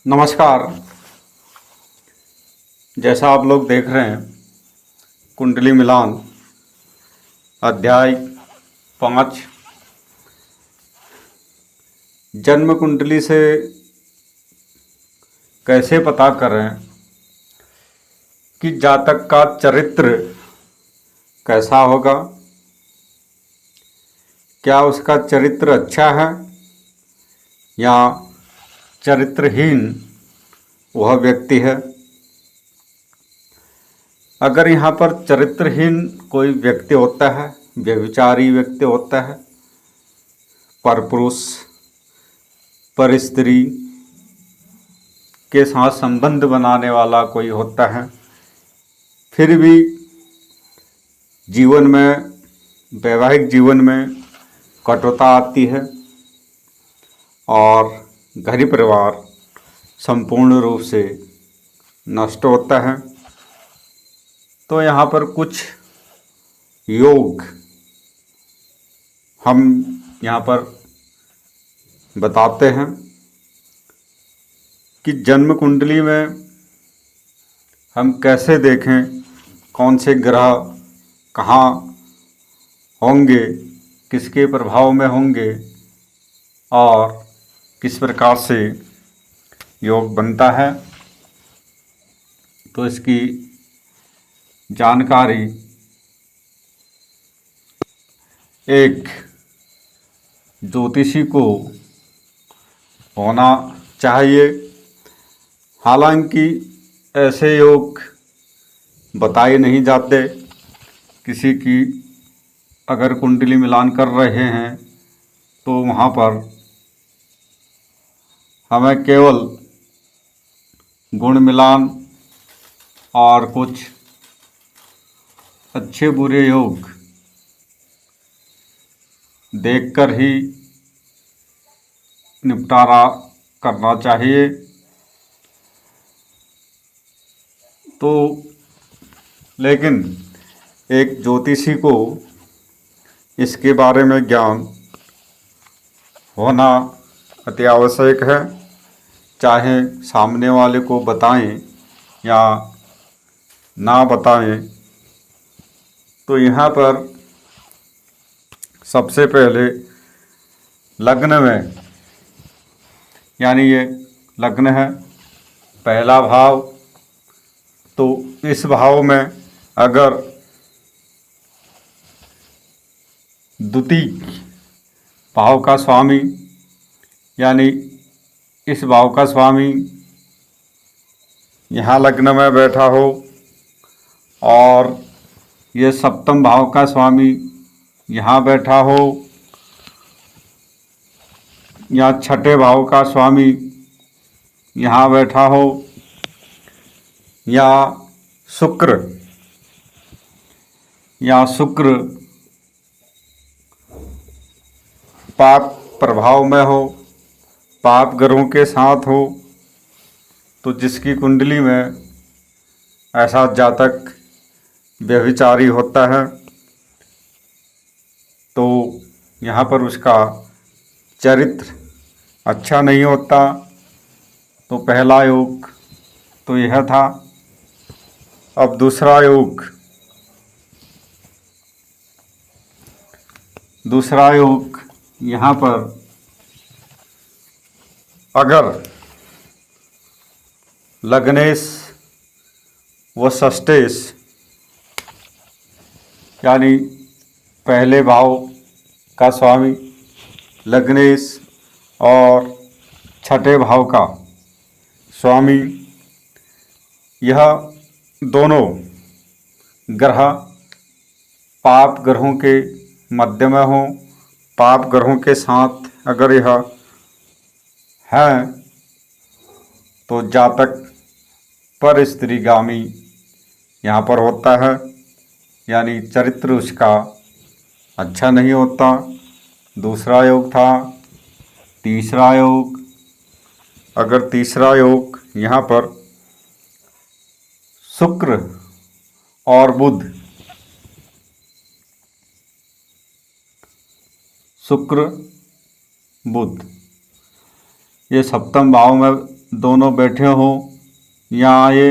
नमस्कार। जैसा आप लोग देख रहे हैं, कुंडली मिलान अध्याय 5, जन्म कुंडली से कैसे पता करें कि जातक का चरित्र कैसा होगा, क्या उसका चरित्र अच्छा है या चरित्रहीन वह व्यक्ति है। अगर यहाँ पर चरित्रहीन कोई व्यक्ति होता है, व्यभिचारी व्यक्ति होता है, परपुरुष पर स्त्री के साथ संबंध बनाने वाला कोई होता है, फिर भी जीवन में, वैवाहिक जीवन में कटुता आती है और घर परिवार संपूर्ण रूप से नष्ट होता है, तो यहाँ पर कुछ योग हम यहाँ पर बताते हैं कि जन्म कुंडली में हम कैसे देखें कौन से ग्रह कहाँ होंगे, किसके प्रभाव में होंगे और किस प्रकार से योग बनता है। तो इसकी जानकारी एक ज्योतिषी को होना चाहिए। हालांकि ऐसे योग बताए नहीं जाते। किसी की अगर कुंडली मिलान कर रहे हैं तो वहाँ पर हमें केवल गुण मिलान और कुछ अच्छे बुरे योग देखकर ही निपटारा करना चाहिए। तो लेकिन एक ज्योतिषी को इसके बारे में ज्ञान होना अति आवश्यक है, चाहे सामने वाले को बताएं या ना बताएं। तो यहाँ पर सबसे पहले लग्न में, यानी ये लग्न है, पहला भाव, तो इस भाव में अगर द्वितीय भाव का स्वामी, यानी इस भाव का स्वामी यहाँ लग्न में बैठा हो और ये सप्तम भाव का स्वामी यहाँ बैठा हो या छठे भाव का स्वामी यहाँ बैठा हो या शुक्र पाप प्रभाव में हो, पाप ग्रहों के साथ हो, तो जिसकी कुंडली में ऐसा जातक व्यभिचारी होता है तो यहाँ पर उसका चरित्र अच्छा नहीं होता। तो पहला योग तो यह था। अब दूसरा योग यहाँ पर अगर लग्नेश व षष्ठेश, यानी पहले भाव का स्वामी लग्नेश और छठे भाव का स्वामी, यह दोनों ग्रह पाप ग्रहों के मध्य में हों, पाप ग्रहों के साथ अगर यह हैं तो जातक पर स्त्रीगामी यहाँ पर होता है, यानी चरित्र उसका अच्छा नहीं होता। दूसरा योग था। तीसरा योग, अगर तीसरा योग यहाँ पर शुक्र और बुध ये सप्तम भाव में दोनों बैठे हों या ये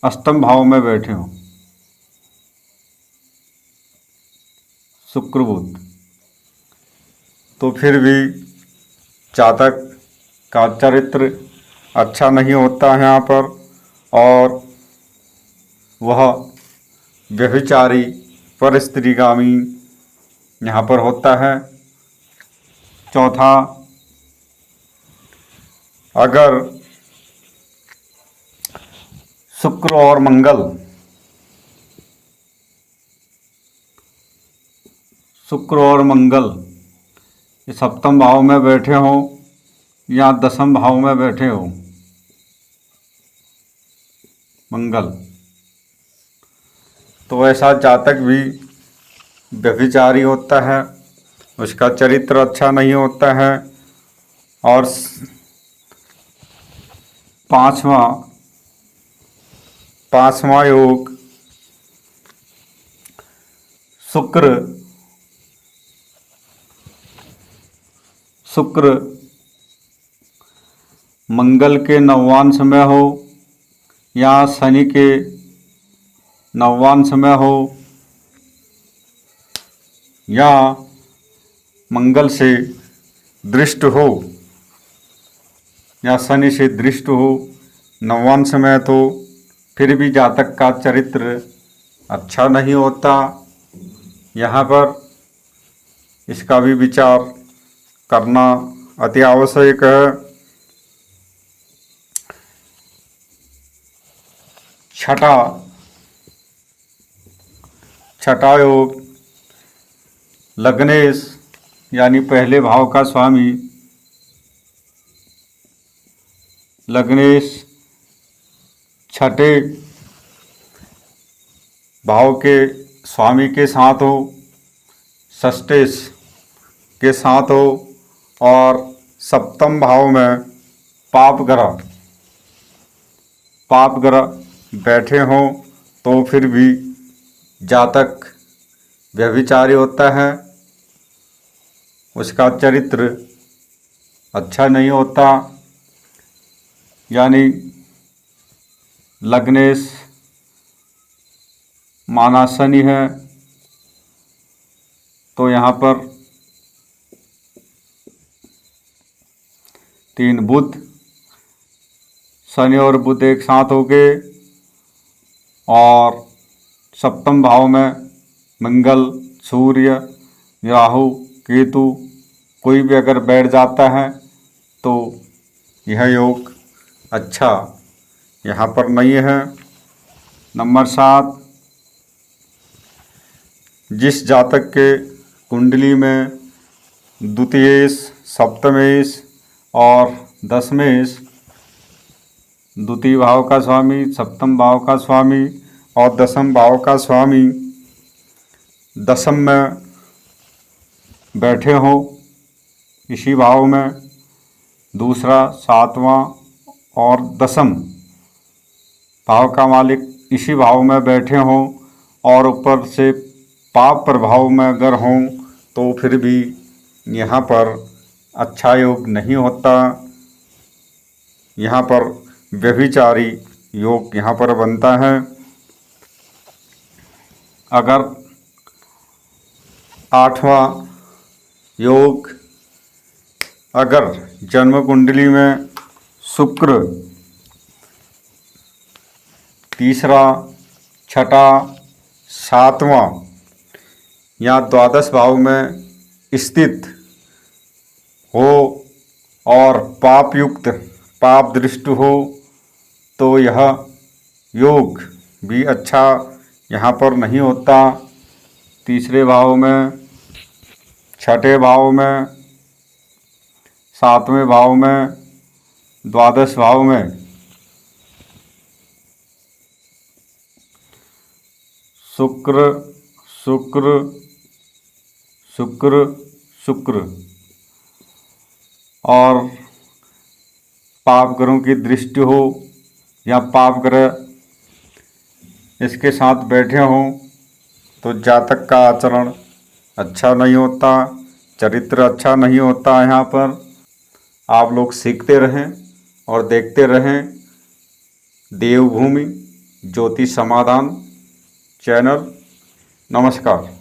अष्टम भाव में बैठे हों, शुक्र बुध, तो फिर भी जातक का चरित्र अच्छा नहीं होता है यहाँ पर, और वह व्यभिचारी परस्त्रीगामी यहाँ पर होता है। चौथा, अगर शुक्र और मंगल ये सप्तम भाव में बैठे हों या दसम भाव में बैठे हों, मंगल, तो ऐसा जातक भी व्यभिचारी होता है, उसका चरित्र अच्छा नहीं होता है। और पांचवा योग शुक्र मंगल के नवांश में हो या शनि के नवांश में हो या मंगल से दृष्ट हो या शनि से दृष्ट हो नवांश में, तो फिर भी जातक का चरित्र अच्छा नहीं होता। यहाँ पर इसका भी विचार करना अति आवश्यक है। छठा योग लग्नेश यानी पहले भाव का स्वामी लग्नेश छठे भाव के स्वामी के साथ हो, षष्ठेश के साथ हो, और सप्तम भाव में पाप ग्रह बैठे हों, तो फिर भी जातक व्यभिचारी होता है, उसका चरित्र अच्छा नहीं होता। यानी लग्नेश माना शनि है, तो यहाँ पर 3 बुध, शनि और बुध एक साथ हो गए, और सप्तम भाव में मंगल, सूर्य, राहु, केतु कोई भी अगर बैठ जाता है तो यह योग अच्छा यहाँ पर नहीं है। नंबर 7, जिस जातक के कुंडली में द्वितीयेश, सप्तमेश और दशमेश, द्वितीय भाव का स्वामी, सप्तम भाव का स्वामी और दसम भाव का स्वामी दसम में बैठे हो इसी भाव में, दूसरा, सातवां और दसम भाव का मालिक इसी भाव में बैठे हों, और ऊपर से पाप प्रभाव में अगर हों, तो फिर भी यहाँ पर अच्छा योग नहीं होता। यहाँ पर व्यभिचारी योग यहाँ पर बनता है। अगर 8वां योग, अगर जन्म कुंडली में शुक्र तीसरा, छठा, 7वां या द्वादश भाव में स्थित हो और पाप युक्त, पाप दृष्टि हो, तो यह योग भी अच्छा यहाँ पर नहीं होता। तीसरे भाव में, छठे भाव में, 7वें भाव में, द्वादश भाव में शुक्र शुक्र शुक्र शुक्र और पाप ग्रहों की दृष्टि हो या पाप ग्रह इसके साथ बैठे हों, तो जातक का आचरण अच्छा नहीं होता, चरित्र अच्छा नहीं होता। यहाँ पर आप लोग सीखते रहें और देखते रहें देवभूमि ज्योतिष समाधान चैनल। नमस्कार।